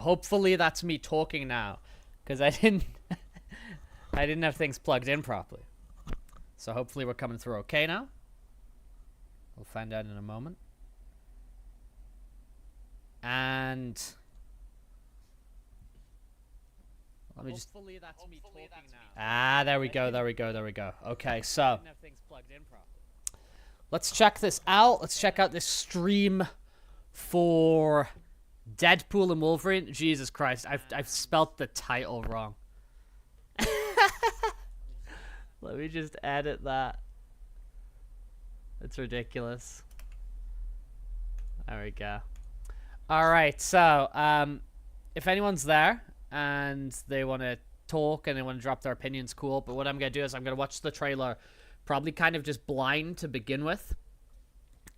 hopefully that's me talking now, because I didn't have things plugged in properly. So hopefully we're coming through okay now. We'll find out in a moment. And let me just. Hopefully that's me talking now. Ah, there we go. Okay, so let's check this out. Let's check out this stream for Deadpool and Wolverine. Jesus Christ, I've spelt the title wrong. Let me just edit that. It's ridiculous. There we go. Alright, so, if anyone's there and they want to talk and they want to drop their opinions, cool. But what I'm going to do is I'm going to watch the trailer probably kind of just blind to begin with.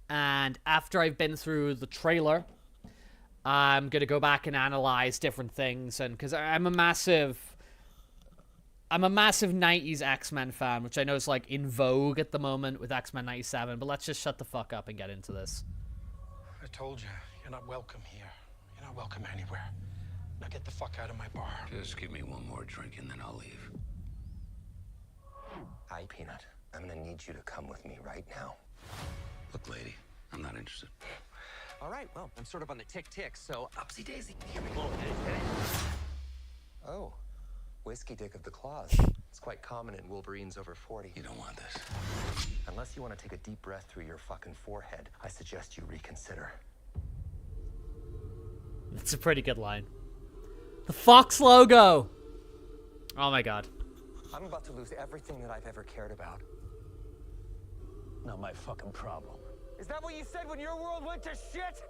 And after I've been through the trailer, I'm going to go back and analyze different things. And because I'm a massive 90s X-Men fan, which I know is like in vogue at the moment with X-Men 97, but let's just shut the fuck up and get into this. I told you, you're not welcome here. You're not welcome anywhere. Now get the fuck out of my bar. Just give me one more drink and then I'll leave. Hi, Peanut. I'm gonna need you to come with me right now. Look, lady, I'm not interested. All right, well, I'm sort of on the tick-tick, so upsy daisy. Here we go. Oh. Whiskey dick of the claws. It's quite common in Wolverines over 40. You don't want this. Unless you want to take a deep breath through your fucking forehead, I suggest you reconsider. That's a pretty good line. The Fox logo! Oh my god. I'm about to lose everything that I've ever cared about. Not my fucking problem. Is that what you said when your world went to shit?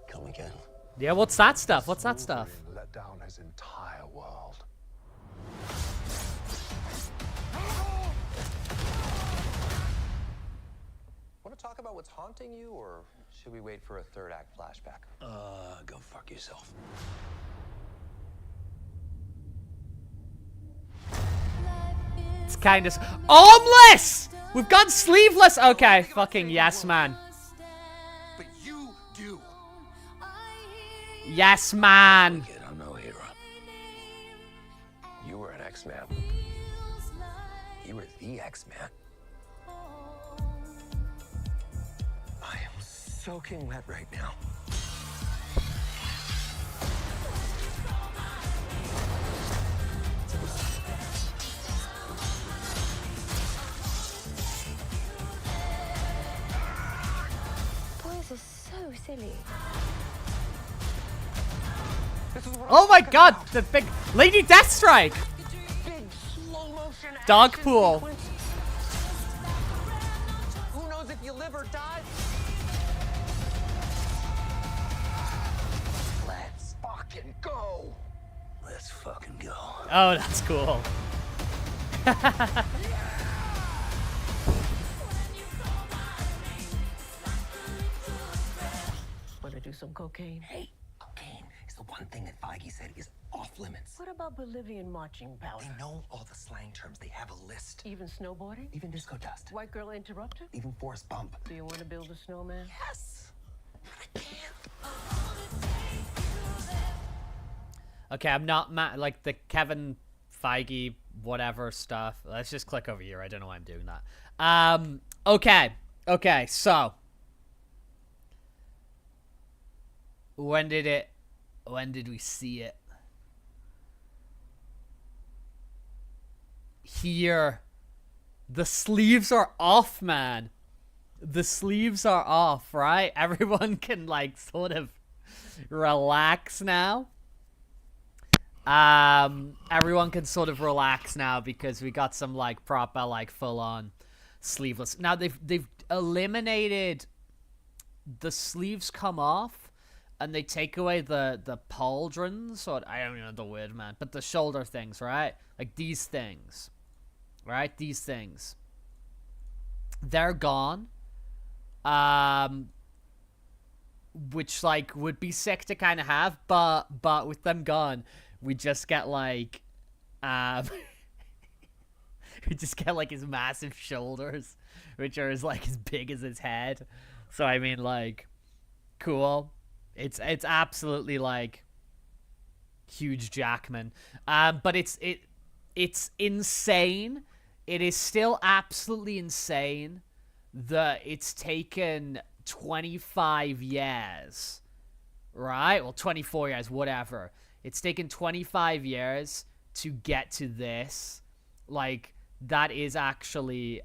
Come again. Yeah, what's that stuff? What's that stuff? Wolverine let down his entire world. Want to talk about what's haunting you, or should we wait for a third act flashback? Go fuck yourself. It's kind of... Armless! We've gone sleeveless! Okay, fucking yes, man. But you do. Yes, man. Kid, I'm no hero. You were an X-Man. You were the X-Man. I am soaking wet right now. Boys are so silly. Oh my god, the big Lady Deathstrike! Big slow motion Dog action pool. sequence. Who knows if you live or die? Let's fucking go. Let's fucking go. Oh, that's cool. Want to do some cocaine? Hey, cocaine is the one thing that Feige said is off limits. What about Bolivian marching powder? They know all the slang terms. They have a list. Even snowboarding? Even disco dust. White girl interrupter? Even Forrest Bump. Do you want to build a snowman? Yes. But I can't. Okay, I'm not like the Kevin Feige whatever stuff. Let's just click over here. I don't know why I'm doing that. Okay, so when did we see it? Here. The sleeves are off, man. The sleeves are off, right? Everyone can like sort of relax now. Everyone can sort of relax now because we got some like proper like full on sleeveless. Now they've eliminated the sleeves come off and they take away the pauldrons, or I don't even know the word, man, but the shoulder things, right? Like these things. Right? These things. They're gone. Which like would be sick to kind of have, but with them gone, we just get like we just get like his massive shoulders, which are like as big as his head. So I mean, like, cool. It's absolutely like huge Jackman. But it's insane. It is still absolutely insane that it's taken 25 years, right? Well, 24 years, whatever. It's taken 25 years to get to this. Like, that is actually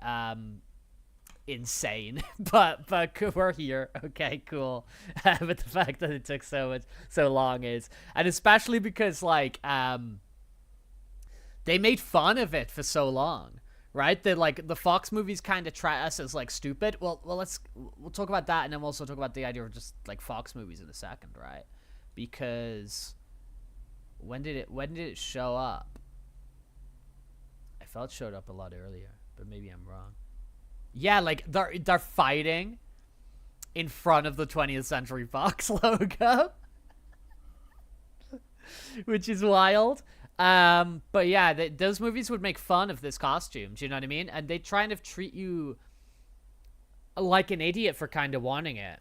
insane. but we're here. Okay, cool. But the fact that it took so long is, and especially because like they made fun of it for so long, right? That like the Fox movies kind of try us as like stupid. Well, we'll talk about that, and then we'll also talk about the idea of just like Fox movies in a second, right? Because when did it show up? I felt it showed up a lot earlier, but maybe I'm wrong. Yeah, like they're fighting in front of the 20th Century Fox logo, which is wild. But yeah, those movies would make fun of this costume. Do you know what I mean? And they try and treat you like an idiot for kind of wanting it.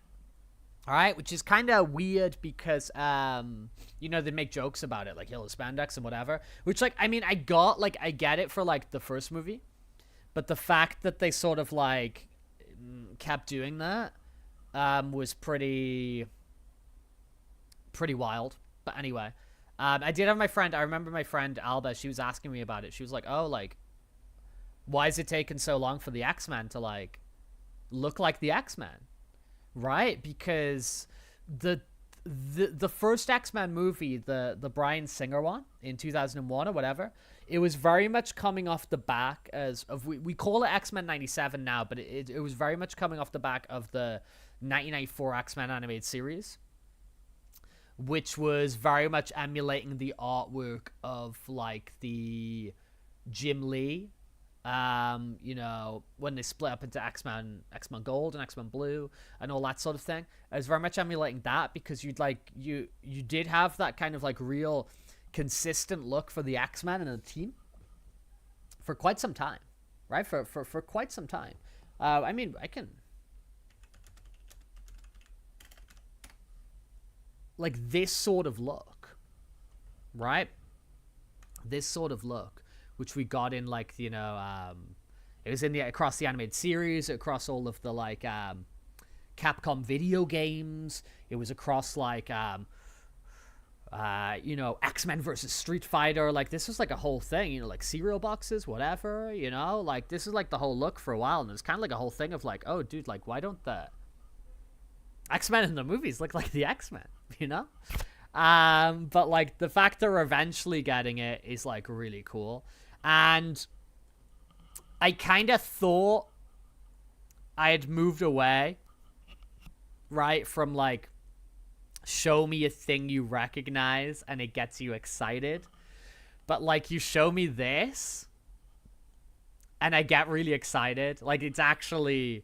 All right, which is kind of weird because, you know, they make jokes about it, like yellow spandex and whatever. Which, like, I mean, I get it for, like, the first movie. But the fact that they sort of, like, kept doing that was pretty wild. But anyway, I did have I remember my friend Alba, she was asking me about it. She was like, oh, like, why is it taking so long for the X-Men to, like, look like the X-Men? Right, because the first X-Men movie, the Bryan Singer one in 2001 or whatever, it was very much coming off the back of we call it X-Men 97 now, but it was very much coming off the back of the 1994 X-Men animated series, which was very much emulating the artwork of like the Jim Lee. You know, when they split up into X-Men Gold and X-Men Blue and all that sort of thing. I was very much emulating that because you did have that kind of like real consistent look for the X-Men and the team for quite some time, right? For quite some time. I mean, I can like this sort of look, right? This sort of look, which we got in like, you know, it was in across the animated series, across all of the like Capcom video games. It was across like you know, X-Men versus Street Fighter. Like this was like a whole thing, you know, like cereal boxes, whatever, you know, like this is like the whole look for a while, and it's kind of like a whole thing of like, oh dude, like why don't the X-Men in the movies look like the X-Men, you know? But like the fact they're eventually getting it is like really cool. And I kind of thought I had moved away, right, from like show me a thing you recognize and it gets you excited. But like you show me this and I get really excited. Like it's actually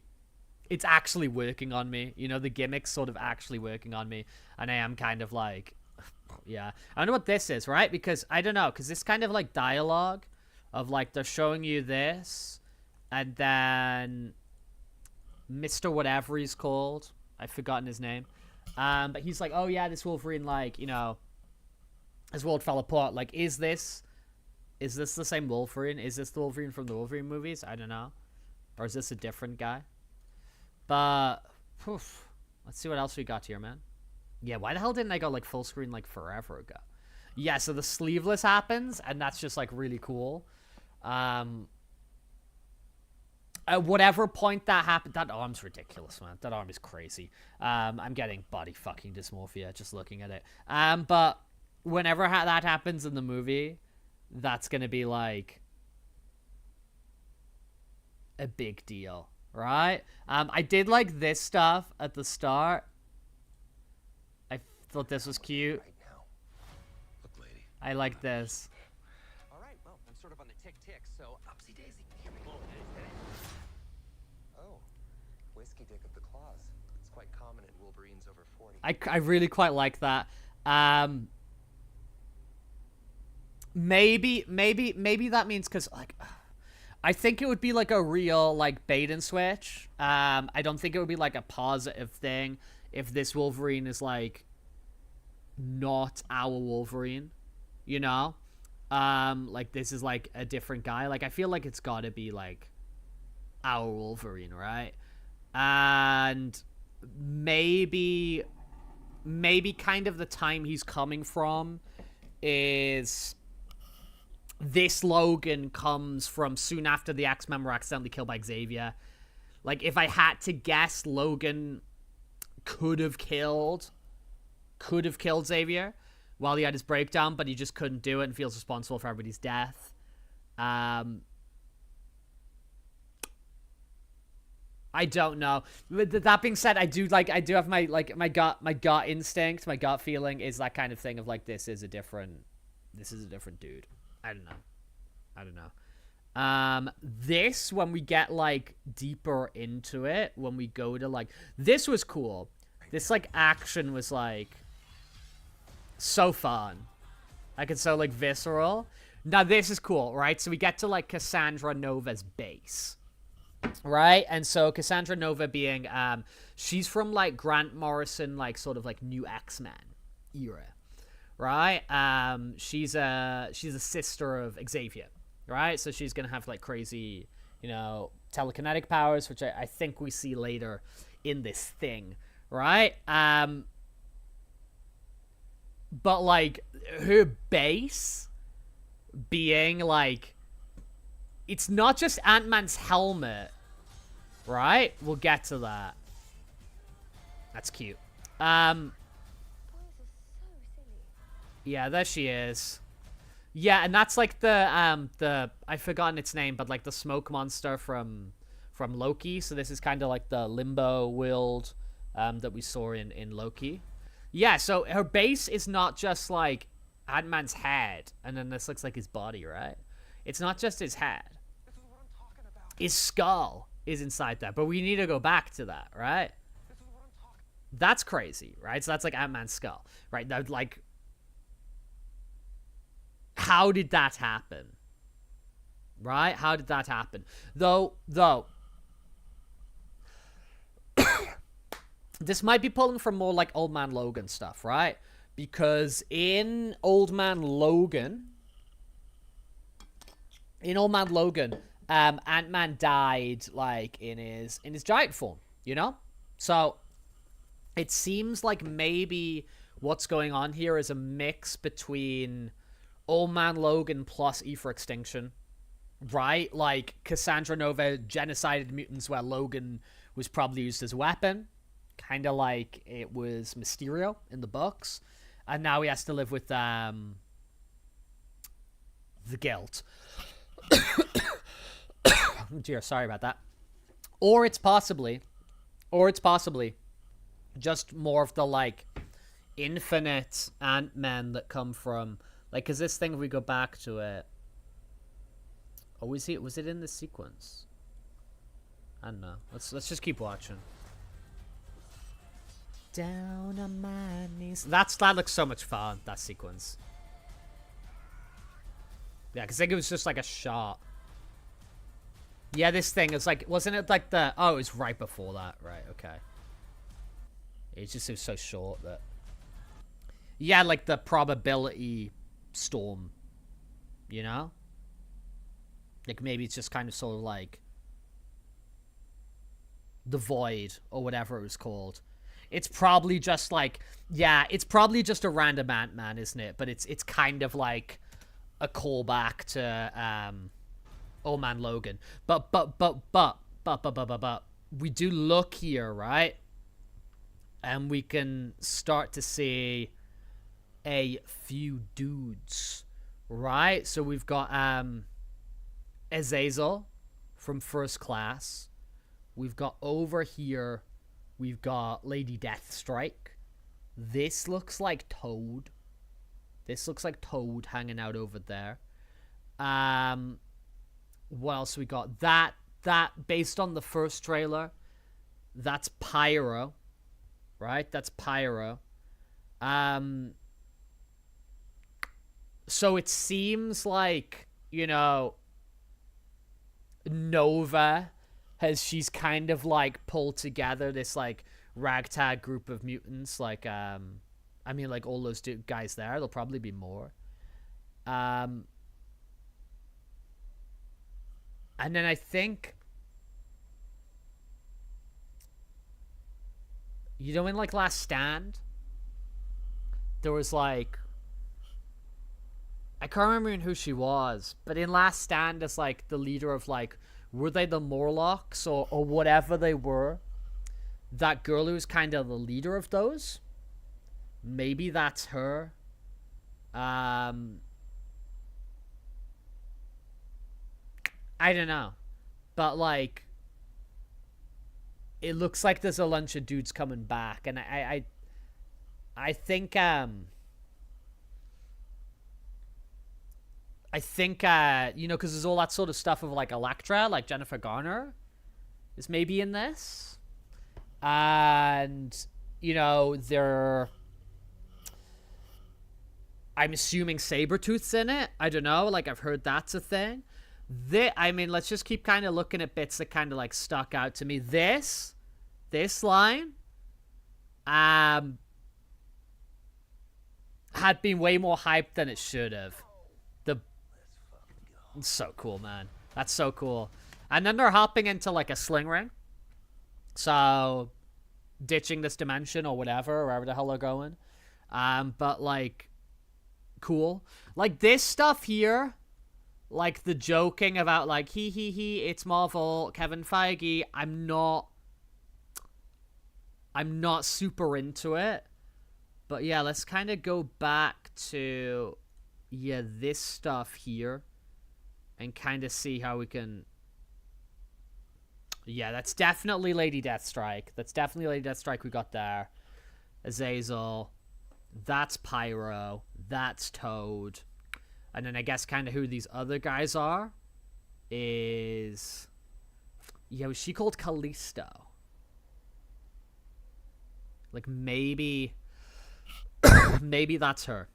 working on me. You know, the gimmick's sort of actually working on me. And I am kind of like, yeah. I don't know what this is, right? Because I don't know, because this kind of like dialogue of like they're showing you this and then Mr. Whatever he's called. I've forgotten his name. But he's like, oh yeah, this Wolverine, like, you know, his world fell apart. Like, is this the same Wolverine? Is this the Wolverine from the Wolverine movies? I don't know. Or is this a different guy? But, let's see what else we got here, man. Yeah, why the hell didn't I go, like, full screen, like, forever ago? Yeah, so the sleeveless happens, and that's just, like, really cool. At whatever point that happened, that arm's ridiculous, man. That arm is crazy. I'm getting body fucking dysmorphia just looking at it. But whenever that happens in the movie, that's gonna be, like, a big deal, right? I did like this stuff at the start. I thought this was cute. Right now. Look, lady. I like this. All right, well, I'm sort of on the tick, so upsy daisy. Here we go. Oh, whiskey dick of the claws. It's quite common in Wolverines over 40. I really quite like that. Maybe that means because like I think it would be like a real like bait and switch. I don't think it would be like a positive thing if this Wolverine is like not our Wolverine, you know? Like, this is, like, a different guy. Like, I feel like it's gotta be, like, our Wolverine, right? And maybe kind of the time he's coming from is this Logan comes from soon after the X-Men were accidentally killed by Xavier. Like, if I had to guess, Logan could have killed Xavier while he had his breakdown, but he just couldn't do it and feels responsible for everybody's death. I don't know. That being said, I do have my gut instinct, my gut feeling is that kind of thing of like, this is a different dude. I don't know. This, when we get like deeper into it, when we go to like, this was cool. This like action was like so fun. Like, it's so like visceral. Now this is cool, right? So we get to like Cassandra Nova's base. Right? And so Cassandra Nova being, she's from like Grant Morrison, like sort of like new X-Men era, right? She's a sister of Xavier, right? So she's gonna have like crazy, you know, telekinetic powers, which I think we see later in this thing, right? But like her base being like, it's not just Ant-Man's helmet, right? We'll get to that. That's cute. Yeah, there she is. Yeah, and that's like the I've forgotten its name, but like the smoke monster from Loki. So this is kind of like the limbo world that we saw in Loki. Yeah, so her base is not just like Ant-Man's head, and then this looks like his body, right? It's not just his head. His skull is inside there, but we need to go back to that, right? That's crazy, right? So that's like Ant-Man's skull, right? That, like, how did that happen? Right? How did that happen? Though, this might be pulling from more like Old Man Logan stuff, right? Because in Old Man Logan, Ant-Man died like in his giant form, you know? So it seems like maybe what's going on here is a mix between Old Man Logan plus E for Extinction, right? Like Cassandra Nova genocided mutants where Logan was probably used as a weapon, kind of like it was Mysterio in the books, and now he has to live with the guilt. Dear, sorry about that. Or it's possibly just more of the like infinite Ant-Men that come from like, because this thing, if we go back to it, was it in the sequence? I don't know. Let's just keep watching. Down on my knees. That looks so much fun, that sequence. Yeah, because I think it was just like a shot. Yeah, this thing is like, wasn't it like the, oh, it was right before that, right? Okay. It was so short that, yeah, like the probability storm, you know? Like maybe it's just kind of sort of like the void or whatever it was called. It's probably just like, yeah, it's probably just a random Ant-Man, isn't it? But it's kind of like a callback to Old Man Logan. But we do look here, right? And we can start to see a few dudes, right? So we've got Azazel from First Class. We've got over here, we've got Lady Deathstrike. This looks like Toad. This looks like Toad hanging out over there. What else we got? That based on the first trailer, that's Pyro, right? That's Pyro. So it seems like, you know, Nova she's kind of like pulled together this like ragtag group of mutants, like I mean, like, all those guys there. There'll probably be more. And then I think, you know, in like Last Stand, there was like, I can't remember who she was, but in Last Stand as like the leader of like, were they the Morlocks or whatever they were? That girl who's kind of the leader of those. Maybe that's her. I don't know. But like, it looks like there's a bunch of dudes coming back, and I think you know, because there's all that sort of stuff of like Elektra, like Jennifer Garner is maybe in this, and you know, I'm assuming Sabretooth's in it. I don't know, like I've heard that's a thing. I mean, let's just keep kind of looking at bits that kind of like stuck out to me. This line had been way more hyped than it should have. It's so cool, man. That's so cool. And then they're hopping into like a sling ring. So ditching this dimension or whatever, wherever the hell they're going. But like, cool. Like this stuff here, like the joking about like he it's Marvel, Kevin Feige, I'm not super into it. But yeah, let's kind of go back to this stuff here and kind of see how we can. Yeah, that's definitely Lady Deathstrike. That's definitely Lady Deathstrike we got there. Azazel. That's Pyro. That's Toad. And then I guess kind of who these other guys are is... Yeah, was she called Callisto? Like, maybe... maybe that's her.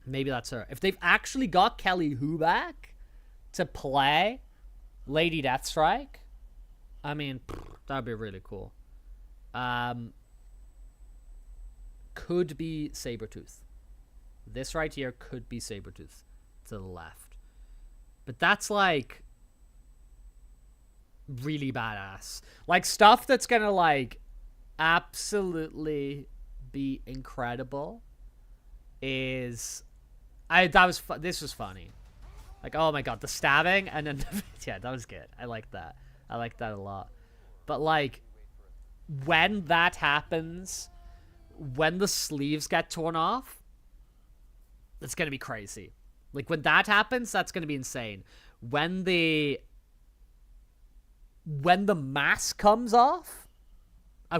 Maybe that's her. If they've actually got Kelly Hu back to play Lady Deathstrike, I mean, that'd be really cool. Could be Sabretooth. This right here could be Sabretooth to the left. But that's like really badass. Like stuff that's gonna like absolutely be incredible is this was funny. Like, oh my god, the stabbing and then yeah, that was good. I like that. I like that a lot. But like when that happens, when the sleeves get torn off, it's gonna be crazy. Like when that happens, that's gonna be insane. When the mask comes off,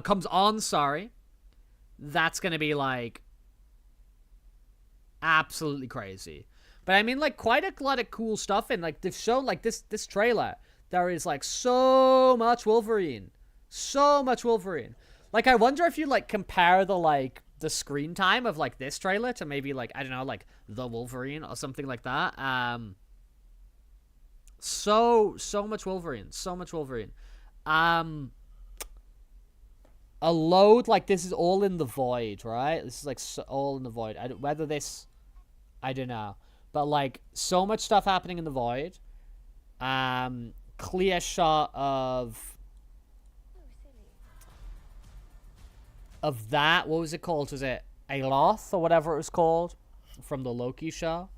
comes on, sorry, that's gonna be like absolutely crazy. But I mean, like quite a lot of cool stuff in like they've shown like this trailer. There is like so much Wolverine, so much Wolverine. Like I wonder if you like compare the screen time of like this trailer to maybe like, I don't know, like the Wolverine or something like that. So much Wolverine, so much Wolverine. A load like this is all in the void, right? This is like all in the void. I don't know, but like so much stuff happening in the void. Clear shot of that. What was it called? Was it Aloth or whatever it was called from the Loki show?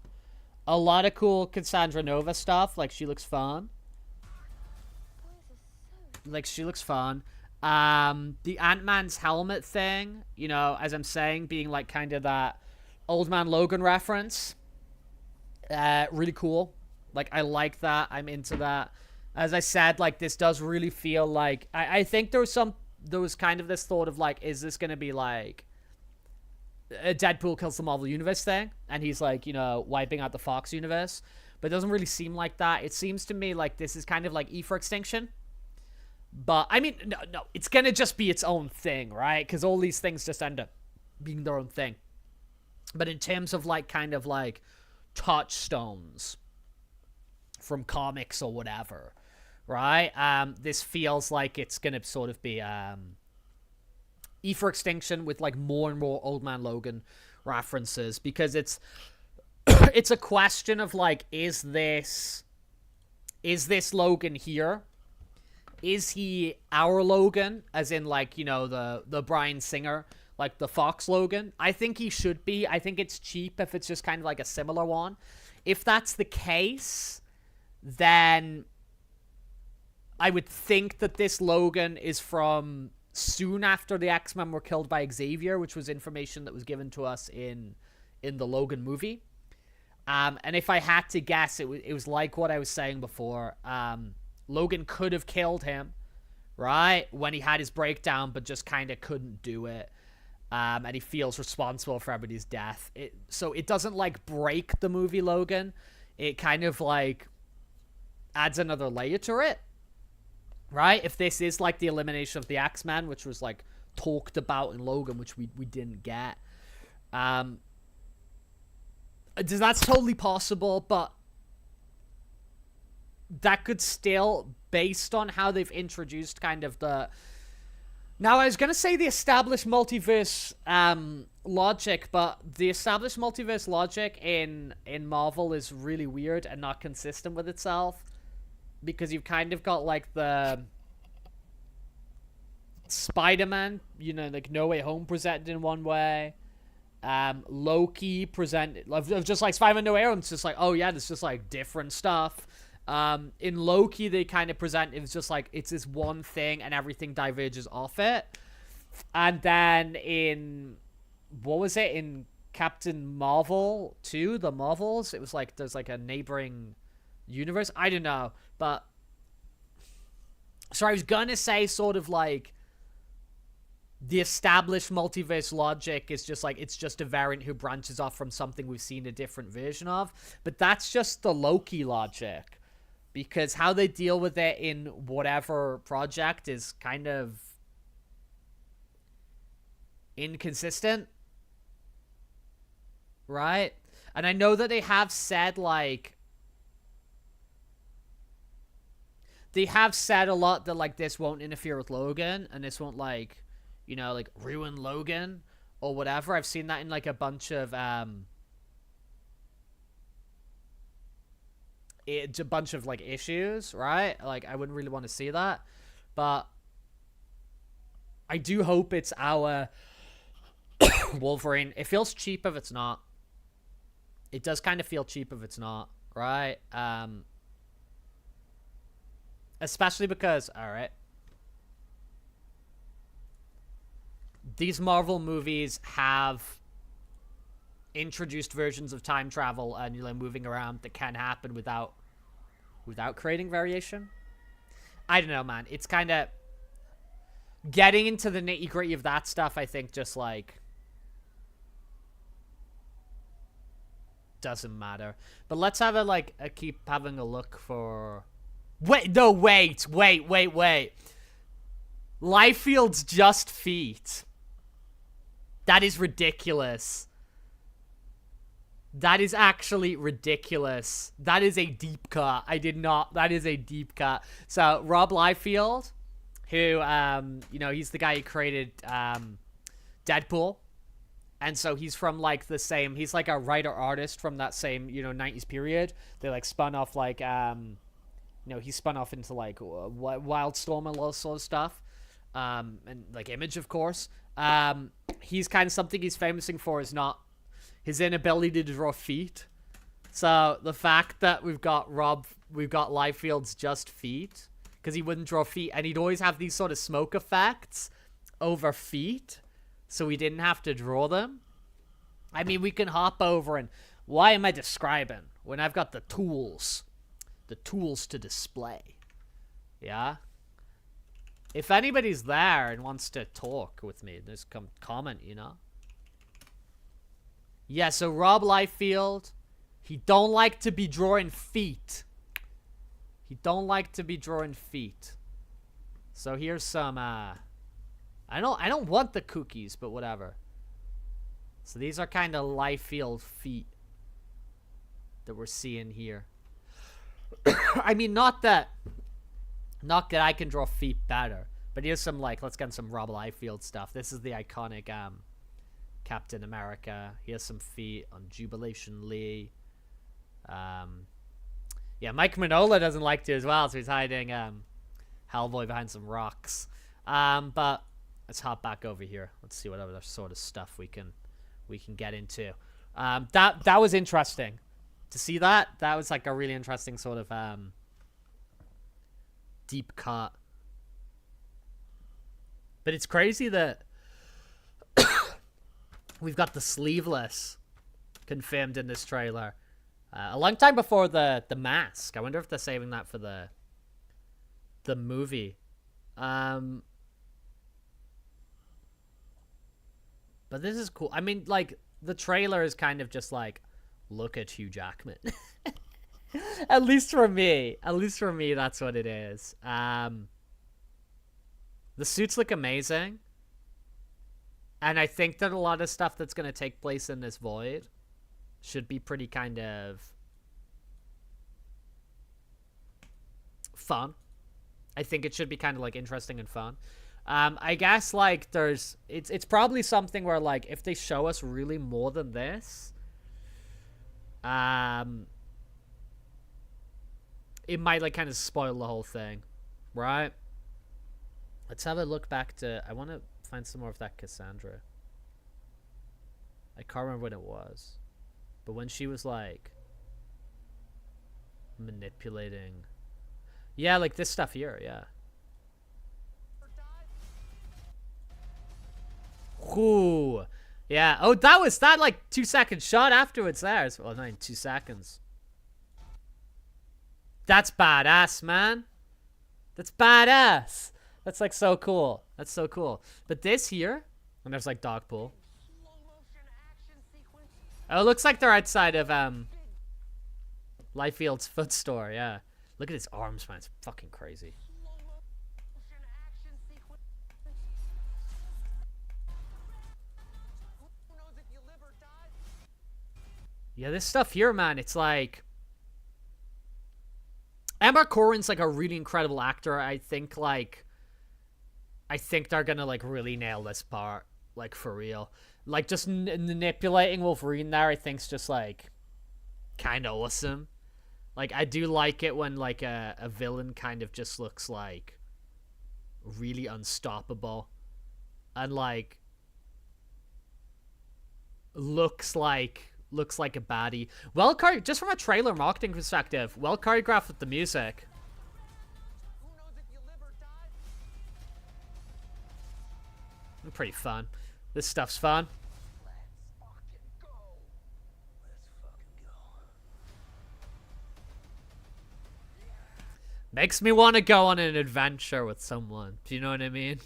A lot of cool Cassandra Nova stuff. Like she looks fun. Like she looks fun. The Ant-Man's helmet thing, you know, as I'm saying, being like kind of that Old Man Logan reference. Really cool. Like I like that. I'm into that. As I said, like this does really feel like I think there was kind of this thought of like, is this gonna be like a Deadpool kills the Marvel Universe thing, and he's like, you know, wiping out the Fox universe? But it doesn't really seem like that. It seems to me like this is kind of like E for Extinction. But I mean, no, it's gonna just be its own thing, right? Because all these things just end up being their own thing. But in terms of like kind of like touchstones from comics or whatever, right? This feels like it's gonna sort of be E for Extinction with like more and more Old Man Logan references, because it's it's a question of like, is this Logan here? Is he our Logan, as in like, you know, the Bryan Singer, like the Fox Logan? I think he should be. I think it's cheap if it's just kind of like a similar one. If that's the case, then I would think that this Logan is from soon after the X-Men were killed by Xavier, which was information that was given to us in the Logan movie. And if I had to guess, it was like what I was saying before. Logan could have killed him, right, when he had his breakdown, but just kind of couldn't do it. And he feels responsible for everybody's death. So it doesn't, like, break the movie Logan. It kind of, like, adds another layer to it, right? If this is, like, the elimination of the X-Men, which was, like, talked about in Logan, which we didn't get. That's totally possible, but that could still, based on how they've introduced kind of the... Now, I was going to say the established multiverse logic, but the established multiverse logic in Marvel is really weird and not consistent with itself, because you've kind of got, like, the Spider-Man, you know, like, No Way Home presented in one way. Loki presented... Just like Spider-Man No Way Home, it's just like, oh, yeah, there's just, like, different stuff. In Loki, they kind of present it's just like, it's this one thing and everything diverges off it. And then in, what was it, in Captain Marvel 2, the Marvels, it was like, there's like a neighboring universe. I don't know, but... So I was gonna say sort of like, the established multiverse logic is just like, it's just a variant who branches off from something we've seen a different version of. But that's just the Loki logic. Because how they deal with it in whatever project is kind of inconsistent. Right? And I know that they have said, like... They have said a lot that, like, this won't interfere with Logan. And this won't, like, you know, like, ruin Logan. Or whatever. I've seen that in, like, a bunch of, it's a bunch of, like, issues, right? Like, I wouldn't really want to see that. But I do hope it's our Wolverine. It feels cheap if it's not. It does kind of feel cheap if it's not, right? Especially because, alright, these Marvel movies have introduced versions of time travel and, you know, moving around that can happen without creating variation. I don't know, man. It's kind of getting into the nitty-gritty of that stuff, I think, just, like, doesn't matter. But let's have a, like, keep having a look for... Wait. Liefeld's just feet. That is ridiculous. That is actually ridiculous. That is a deep cut. That is a deep cut. So, Rob Liefeld, who, you know, he's the guy who created, Deadpool. And so he's from, like, the same, he's like a writer-artist from that same, you know, 90s period. They, like, spun off, like, you know, he spun off into, like, Wildstorm and all sort of stuff. And, like, Image, of course. He's kind of something he's famous for is not his inability to draw feet. So the fact that we've got Liefeld's just feet, because he wouldn't draw feet, and he'd always have these sort of smoke effects over feet, so we didn't have to draw them. I mean, we can hop over and, why am I describing when I've got the tools to display? Yeah? If anybody's there and wants to talk with me, just come comment, you know? Yeah, so Rob Liefeld, he don't like to be drawing feet. He don't like to be drawing feet. So here's some, I don't want the cookies, but whatever. So these are kind of Liefeld feet that we're seeing here. I mean, not that I can draw feet better, but But here's some, like, let's get some Rob Liefeld stuff. This is the iconic Captain America. Here's some feet on Jubilation Lee. Yeah, Mike Minola doesn't like to as well, so he's hiding Hellboy behind some rocks. But let's hop back over here. Let's see what other sort of stuff we can get into. That was interesting to see that. That was like a really interesting sort of deep cut. But it's crazy that we've got the sleeveless confirmed in this trailer. A long time before the mask. I wonder if they're saving that for the movie. But this is cool. I mean, like, the trailer is kind of just like, look at Hugh Jackman. At least for me. At least for me, that's what it is. The suits look amazing. And I think that a lot of stuff that's going to take place in this void should be pretty kind of fun. I think it should be kind of like interesting and fun. I guess like it's probably something where like if they show us really more than this, it might like kind of spoil the whole thing, right? Let's have a look back to. I want to find some more of that Cassandra. I can't remember when it was. But when she was, like, manipulating... Yeah, like this stuff here, yeah. Ooh. Yeah. Oh, that was that, like, 2-second shot afterwards there. Well, not in 2 seconds. That's badass, man. That's badass. That's, like, so cool. That's so cool. But this here... And there's, like, Dogpool. Oh, it looks like they're outside of Liefield's foot store, yeah. Look at his arms, man. It's fucking crazy. Yeah, this stuff here, man, it's like... Emma Corrin's like a really incredible actor. I think they're gonna like really nail this part, like for real. Like just manipulating Wolverine there, I think's just like kind of awesome. Like I do like it when like a villain kind of just looks like really unstoppable, and like looks like a baddie. Well, just from a trailer marketing perspective, well choreographed with the music. Pretty fun. This stuff's fun. Makes me want to go on an adventure with someone. Do you know what I mean?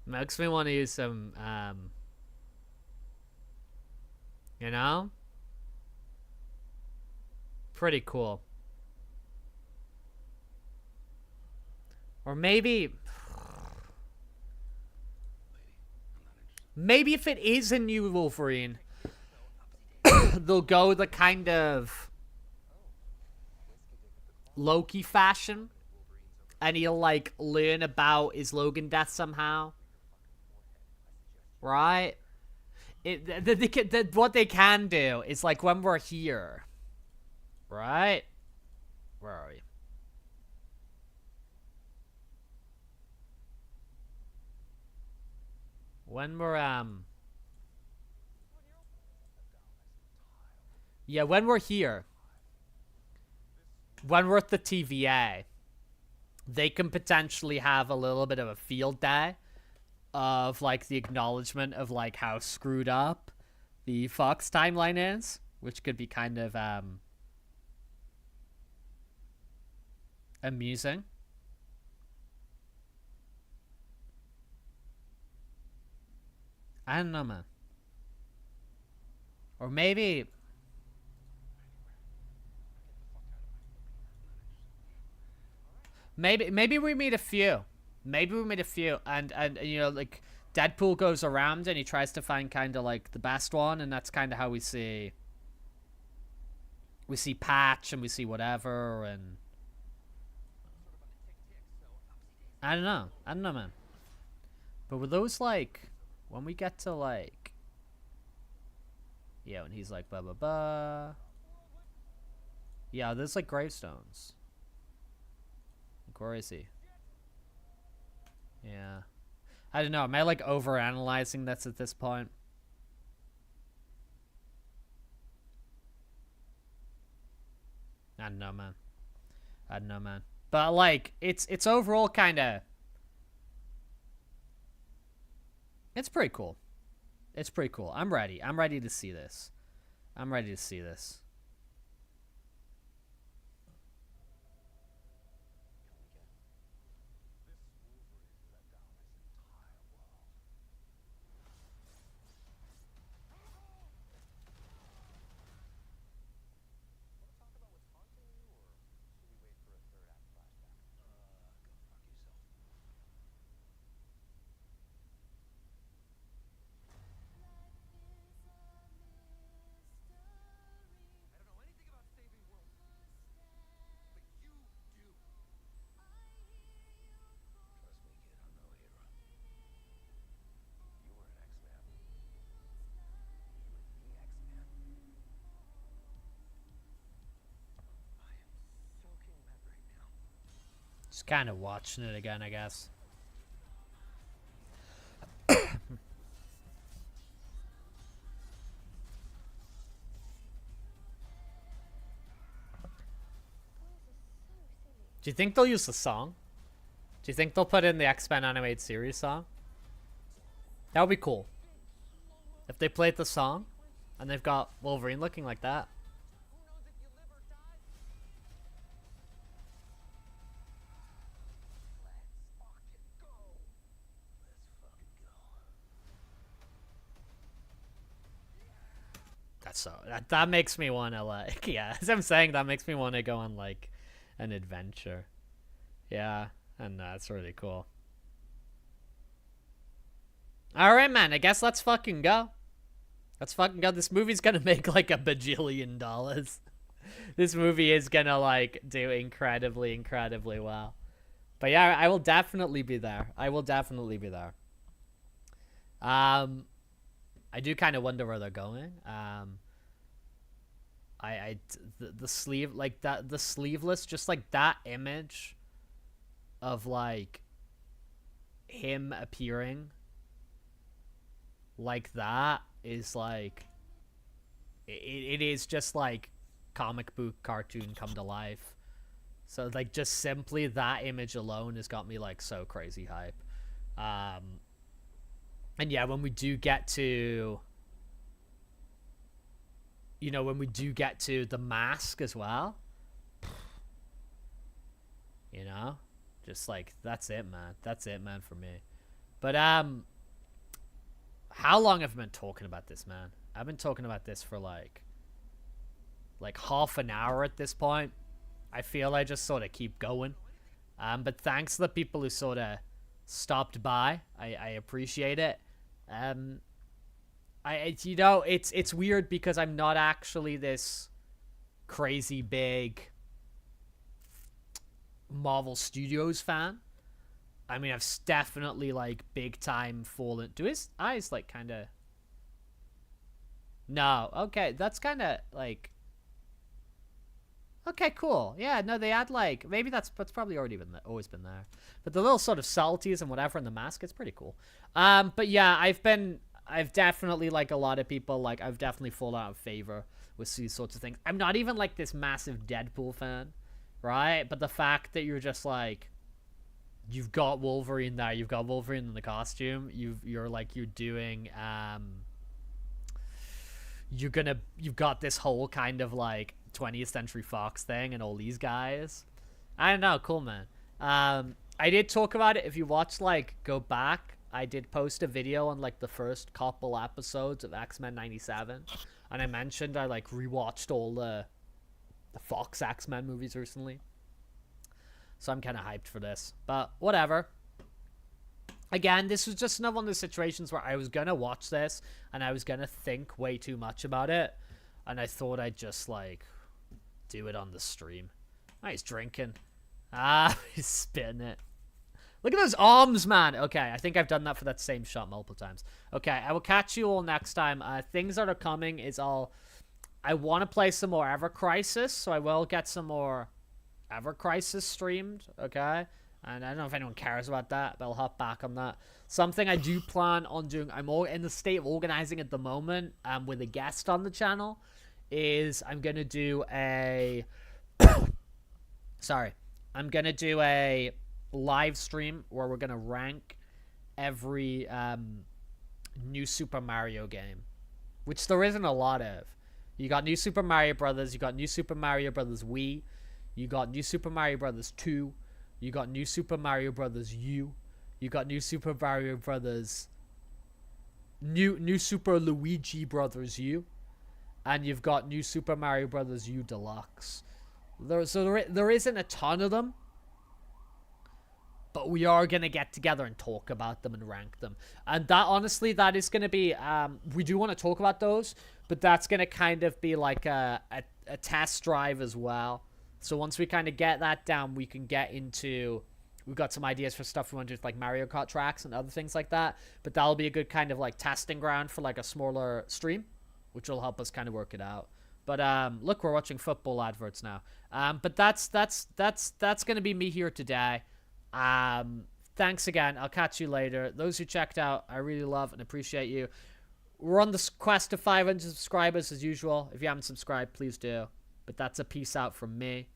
Makes me want to use some, you know? Pretty cool. Or maybe if it is a new Wolverine, they'll go the kind of Loki fashion, and he'll like learn about his Logan death somehow, right? What they can do is like when we're here, right? Where are we? When we're yeah, when we're here, when we're at the TVA, they can potentially have a little bit of a field day of like the acknowledgement of like how screwed up the Fox timeline is, which could be kind of amusing. I don't know, man. Or maybe we meet a few. Maybe we meet a few, and you know, like Deadpool goes around and he tries to find kind of like the best one, and that's kind of how we see Patch and we see whatever, and I don't know. I don't know, man. But were those like when we get to like, yeah, when he's like blah blah blah. Yeah, there's like gravestones. Where is he? Yeah. I don't know. Am I like overanalyzing this at this point? I don't know, man. I don't know, man. But like, it's overall kind of. It's pretty cool. It's pretty cool. I'm ready. I'm ready to see this. I'm ready to see this. Just kind of watching it again, I guess. Do you think they'll use the song? Do you think they'll put in the X-Men animated series song? That would be cool. If they played the song, and they've got Wolverine looking like that. That makes me want to like, yeah, as I'm saying, that makes me want to go on like an adventure. Yeah, and that's really cool. All right, man, I guess let's fucking go. Let's fucking go. This movie's gonna make like $1 bajillion. This movie is gonna like do incredibly, incredibly well. But yeah, I will definitely be there. I will definitely be there. I do kind of wonder where they're going. The sleeve, like that, the sleeveless, just like that image of like him appearing like that is like, it is just like comic book cartoon come to life. So like just simply that image alone has got me like so crazy hype. And yeah, when we do get to, you know, when we do get to the mask as well, you know, just like, that's it, man. That's it, man, for me. But, how long have I been talking about this, man? I've been talking about this for like half an hour at this point. I feel I just sort of keep going. But thanks to the people who sort of stopped by. I appreciate it. You know, it's weird because I'm not actually this crazy big Marvel Studios fan. I mean, I've definitely like big time fallen. Do his eyes like kind of? No, okay, that's kind of like. Okay, cool. Yeah, no, they add like, maybe that's probably already been there, always been there. But the little sort of subtleties and whatever in the mask, it's pretty cool. But yeah, I've definitely, like a lot of people, like I've definitely fallen out of favor with these sorts of things. I'm not even like this massive Deadpool fan, right? But the fact that you're just like, you've got Wolverine there, you've got Wolverine in the costume, you're doing, you've got this whole kind of like 20th Century Fox thing and all these guys. I don't know, cool, man. I did talk about it. If you watch, like, go back, I did post a video on like the first couple episodes of X-Men 97, and I mentioned I like rewatched all the Fox X-Men movies recently, so I'm kind of hyped for this. But whatever. Again, this was just another one of the situations where I was gonna watch this and I was gonna think way too much about it, and I thought I'd just like do it on the stream. Oh, he's drinking. Ah, he's spitting it. Look at those arms, man. Okay, I think I've done that for that same shot multiple times. Okay, I will catch you all next time. Things that are coming is I want to play some more Ever Crisis, so I will get some more Ever Crisis streamed, okay? And I don't know if anyone cares about that, but I'll hop back on that. Something I do plan on doing, I'm all in the state of organizing at the moment, with a guest on the channel, is I'm going to do a... Sorry. I'm going to do a live stream where we're going to rank every new Super Mario game, which there isn't a lot of. You got New Super Mario Brothers, you got New Super Mario Brothers Wii, you got New Super Mario Brothers 2, you got New Super Mario Brothers U, you got New Super Mario Brothers New Super Luigi Brothers U, and you've got New Super Mario Brothers U Deluxe. There isn't a ton of them, but we are going to get together and talk about them and rank them. And that, honestly, that is going to be, we do want to talk about those, but that's going to kind of be like a test drive as well. So once we kind of get that down, we can get into, we've got some ideas for stuff we want to do with like Mario Kart tracks and other things like that. But that'll be a good kind of like testing ground for like a smaller stream, which will help us kind of work it out. But look, we're watching football adverts now. But that's going to be me here today. Thanks again. I'll catch you later. Those who checked out, I really love and appreciate you. We're on this quest to 500 subscribers as usual. If you haven't subscribed, please do. But that's a peace out from me.